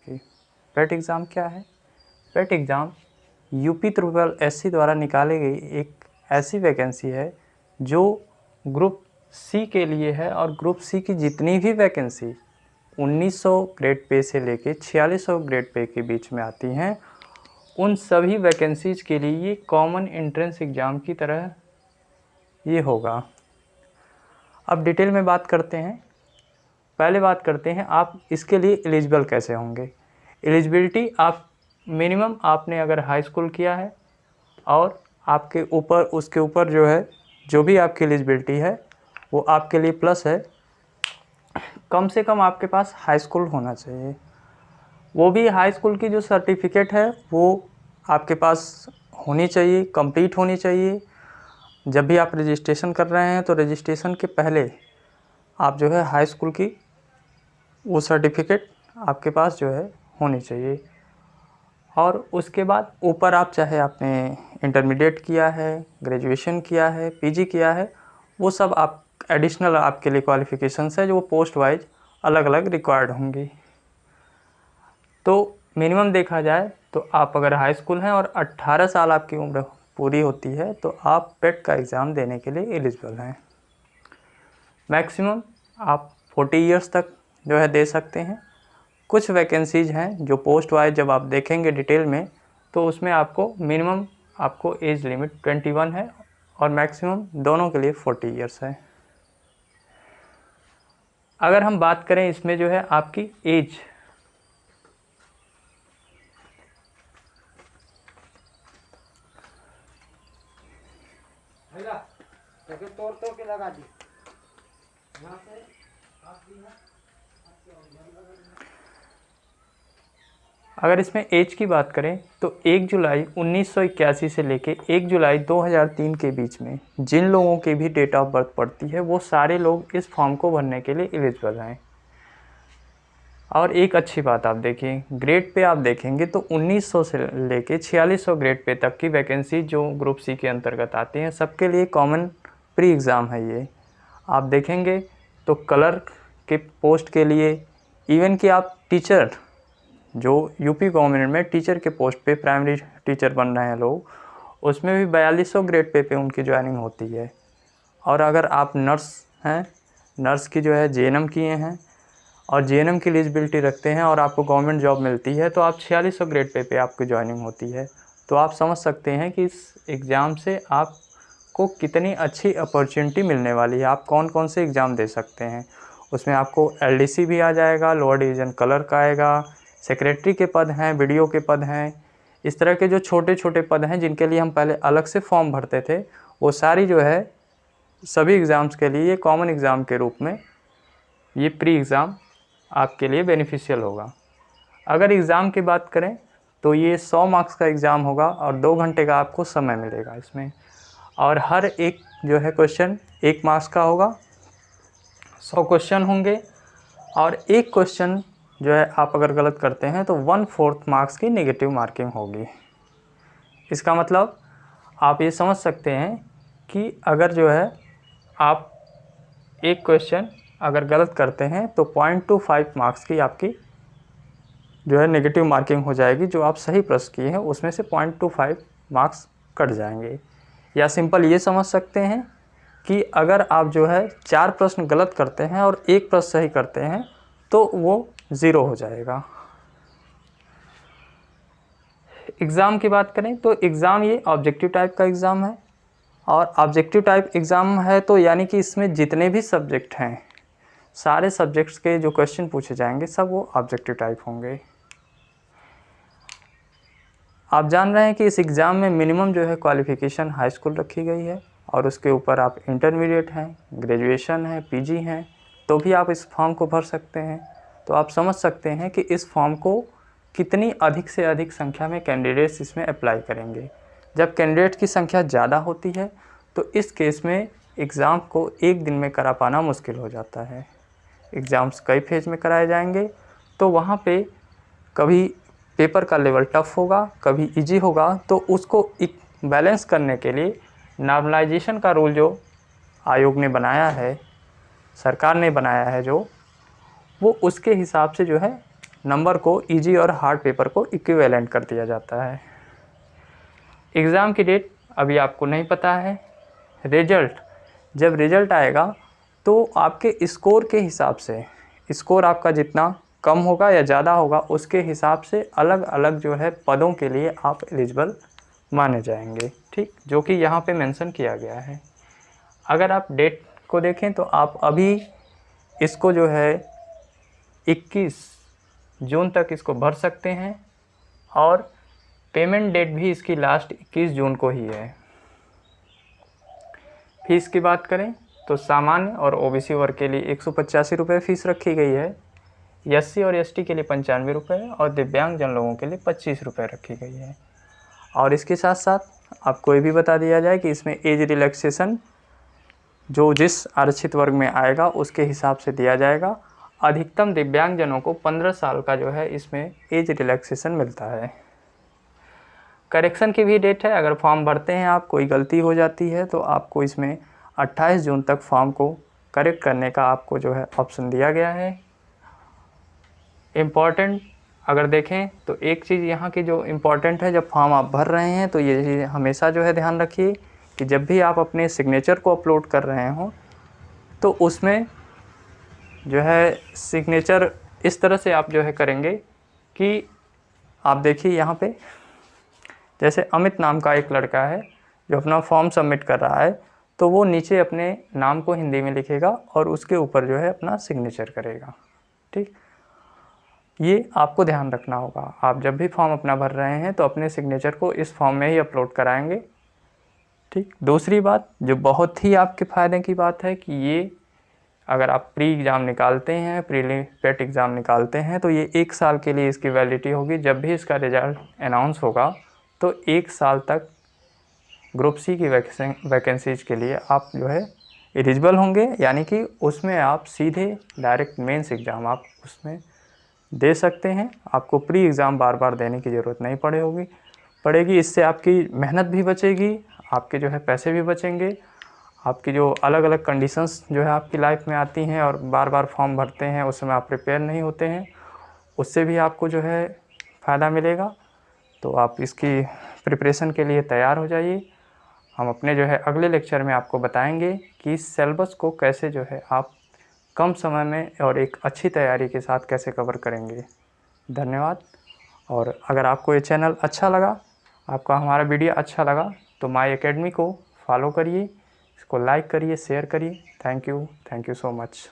होगी। पेट एग्ज़ाम क्या है? पेट एग्ज़ाम UP SSC द्वारा निकाली गई एक ऐसी वैकेंसी है जो ग्रुप सी के लिए है, और ग्रुप सी की जितनी भी वैकेंसी 1900 ग्रेड पे से लेके 4600 ग्रेड पे के बीच में आती हैं, उन सभी वैकेंसीज के लिए ये कॉमन एंट्रेंस एग्ज़ाम की तरह ये होगा। अब डिटेल में बात करते हैं। पहले बात करते हैं आप इसके लिए एलिजिबल कैसे होंगे। एलिजिबिलिटी आप मिनिमम आपने अगर हाई स्कूल किया है और आपके ऊपर उसके ऊपर जो है जो भी आपकी एलिजिबिलिटी है वो आपके लिए प्लस है, कम से कम आपके पास हाई स्कूल होना चाहिए। वो भी हाई स्कूल की जो सर्टिफिकेट है वो आपके पास होनी चाहिए, कंप्लीट होनी चाहिए। जब भी आप रजिस्ट्रेशन कर रहे हैं तो रजिस्ट्रेशन के पहले आप जो है हाई स्कूल की वो सर्टिफिकेट आपके पास जो है होनी चाहिए। और उसके बाद ऊपर आप चाहे आपने इंटरमीडिएट किया है, ग्रेजुएशन किया है, PG किया है, वो सब आप एडिशनल आपके लिए क्वालिफ़िकेशंस है जो पोस्ट वाइज अलग अलग रिक्वायर्ड होंगी। तो मिनिमम देखा जाए तो आप अगर हाई स्कूल हैं और 18 साल आपकी उम्र पूरी होती है तो आप पेट का एग्ज़ाम देने के लिए एलिजिबल हैं। मैक्सिमम आप 40 इयर्स तक जो है दे सकते हैं। कुछ वैकेंसीज हैं जो पोस्ट वाइज जब आप देखेंगे डिटेल में तो उसमें आपको मिनिमम आपको एज लिमिट 21 है और मैक्सिमम दोनों के लिए 40 इयर्स है। अगर हम बात करें इसमें जो है आपकी एज, तोड़ के लगा दी। अगर इसमें एज की बात करें तो 1 जुलाई 1981 से लेके 1 जुलाई 2003 के बीच में जिन लोगों की भी डेट ऑफ बर्थ पड़ती है वो सारे लोग इस फॉर्म को भरने के लिए एलिजिबल हैं। और एक अच्छी बात आप देखिए, ग्रेड पे आप देखेंगे तो 1900 से लेके 4600 ग्रेड पे तक की वैकेंसी जो ग्रुप सी के अंतर्गत आती हैं सबके लिए कॉमन प्री एग्ज़ाम है ये। आप देखेंगे तो क्लर्क के पोस्ट के लिए, इवन कि आप टीचर जो यूपी गवर्नमेंट में टीचर के पोस्ट पे प्राइमरी टीचर बन रहे हैं लोग, उसमें भी 4200 ग्रेड पे उनकी ज्वाइनिंग होती है। और अगर आप नर्स हैं, नर्स की जो है JNM किए हैं और JNM की एलिजिबिलिटी रखते हैं और आपको गवर्नमेंट जॉब मिलती है तो आप 4600 ग्रेड पे आपकी ज्वाइनिंग होती है। तो आप समझ सकते हैं कि इस एग्ज़ाम से आपको कितनी अच्छी अपॉर्चुनिटी मिलने वाली है। आप कौन कौन से एग्ज़ाम दे सकते हैं, उसमें आपको LDC भी आ जाएगा, लोअर डिवीज़न क्लर्क आएगा, सेक्रेटरी के पद हैं, BDO के पद हैं, इस तरह के जो छोटे छोटे पद हैं जिनके लिए हम पहले अलग से फॉर्म भरते थे वो सारी जो है सभी एग्ज़ाम्स के लिए कॉमन एग्ज़ाम के रूप में ये प्री एग्ज़ाम आपके लिए बेनिफिशियल होगा। अगर एग्ज़ाम की बात करें तो ये 100 मार्क्स का एग्ज़ाम होगा और 2 घंटे का आपको समय मिलेगा इसमें, और हर एक जो है क्वेश्चन 1 मार्क्स का होगा। 100 क्वेश्चन होंगे और एक क्वेश्चन जो है आप अगर गलत करते हैं तो 1/4 मार्क्स की नेगेटिव मार्किंग होगी। इसका मतलब आप ये समझ सकते हैं कि अगर जो है आप एक क्वेश्चन अगर गलत करते हैं तो 0.25 मार्क्स की आपकी जो है नेगेटिव मार्किंग हो जाएगी। जो आप सही प्रश्न किए हैं उसमें से 0.25 मार्क्स कट जाएंगे। या सिंपल ये समझ सकते हैं कि अगर आप जो है 4 प्रश्न गलत करते हैं और एक प्रश्न सही करते हैं तो वो 0 हो जाएगा। एग्ज़ाम की बात करें तो एग्ज़ाम ये ऑब्जेक्टिव टाइप का एग्ज़ाम है, और ऑब्जेक्टिव टाइप एग्ज़ाम है तो यानी कि इसमें जितने भी सब्जेक्ट हैं सारे सब्जेक्ट्स के जो क्वेश्चन पूछे जाएंगे सब वो ऑब्जेक्टिव टाइप होंगे। आप जान रहे हैं कि इस एग्ज़ाम में मिनिमम जो है क्वालिफ़िकेशन हाई स्कूल रखी गई है और उसके ऊपर आप इंटरमीडिएट हैं, ग्रेजुएशन है, PG हैं तो भी आप इस फॉर्म को भर सकते हैं। तो आप समझ सकते हैं कि इस फॉर्म को कितनी अधिक से अधिक संख्या में कैंडिडेट्स इसमें अप्लाई करेंगे। जब कैंडिडेट की संख्या ज़्यादा होती है तो इस केस में एग्ज़ाम को एक दिन में करा पाना मुश्किल हो जाता है। एग्ज़ाम्स कई फेज में कराए जाएंगे तो वहाँ पे कभी पेपर का लेवल टफ़ होगा, कभी इजी होगा, तो उसको एक बैलेंस करने के लिए नॉर्मलाइजेशन का रूल जो आयोग ने बनाया है, सरकार ने बनाया है जो, वो उसके हिसाब से जो है नंबर को इजी और हार्ड पेपर को इक्विवेलेंट कर दिया जाता है। एग्ज़ाम की डेट अभी आपको नहीं पता है। जब रिज़ल्ट आएगा तो आपके स्कोर के हिसाब से, स्कोर आपका जितना कम होगा या ज़्यादा होगा उसके हिसाब से अलग अलग जो है पदों के लिए आप एलिजिबल माने जाएंगे, ठीक, जो कि यहाँ पे मेंशन किया गया है। अगर आप डेट को देखें तो आप अभी इसको जो है 21 जून तक इसको भर सकते हैं और पेमेंट डेट भी इसकी लास्ट 21 जून को ही है। फीस की बात करें तो सामान्य और ओबीसी वर्ग के लिए 185 रुपये फ़ीस रखी गई है, एससी और एसटी के लिए 95 रुपये और दिव्यांग जन लोगों के लिए 25 रुपये रखी गई है। और इसके साथ साथ आपको ये भी बता दिया जाए कि इसमें एज रिलैक्सेशन जो जिस आरक्षित वर्ग में आएगा उसके हिसाब से दिया जाएगा। अधिकतम दिव्यांग जनों को 15 साल का जो है इसमें एज रिलैक्सेशन मिलता है। करेक्शन की भी डेट है, अगर फॉर्म भरते हैं आप कोई गलती हो जाती है तो आपको इसमें 28 जून तक फॉर्म को करेक्ट करने का आपको जो है ऑप्शन दिया गया है। इम्पॉर्टेंट अगर देखें तो एक चीज़ यहाँ की जो इम्पॉर्टेंट है, जब फॉर्म आप भर रहे हैं तो ये हमेशा जो है ध्यान रखिए कि जब भी आप अपने सिग्नेचर को अपलोड कर रहे हों तो उसमें जो है सिग्नेचर इस तरह से आप जो है करेंगे कि आप देखिए यहाँ पे जैसे अमित नाम का एक लड़का है जो अपना फॉर्म सबमिट कर रहा है तो वो नीचे अपने नाम को हिंदी में लिखेगा और उसके ऊपर जो है अपना सिग्नेचर करेगा, ठीक। ये आपको ध्यान रखना होगा। आप जब भी फॉर्म अपना भर रहे हैं तो अपने सिग्नेचर को इस फॉर्म में ही अपलोड कराएंगे, ठीक। दूसरी बात जो बहुत ही आपके फ़ायदे की बात है कि ये अगर आप प्री एग्ज़ाम निकालते हैं, पेट एग्ज़ाम निकालते हैं तो ये 1 साल के लिए इसकी वैलिडिटी होगी। जब भी इसका रिज़ल्ट अनाउंस होगा तो 1 साल तक ग्रुप सी की वैकेंसीज़ के लिए आप जो है एलिजिबल होंगे, यानी कि उसमें आप सीधे डायरेक्ट मेंस एग्ज़ाम आप उसमें दे सकते हैं। आपको प्री एग्ज़ाम बार बार देने की ज़रूरत नहीं पड़ेगी। इससे आपकी मेहनत भी बचेगी, आपके जो है पैसे भी बचेंगे, आपकी जो अलग अलग कंडीशंस जो है आपकी लाइफ में आती हैं और बार बार फॉर्म भरते हैं उस समय आप प्रिपेयर नहीं होते हैं, उससे भी आपको जो है फ़ायदा मिलेगा। तो आप इसकी प्रिपरेशन के लिए तैयार हो जाइए। हम अपने जो है अगले लेक्चर में आपको बताएंगे कि इस सिलेबस को कैसे जो है आप कम समय में और एक अच्छी तैयारी के साथ कैसे कवर करेंगे। धन्यवाद। और अगर आपको ये चैनल अच्छा लगा, आपका हमारा वीडियो अच्छा लगा तो माई एकेडमी को फॉलो करिए, इसको लाइक करिए, शेयर करिए। Thank you so much.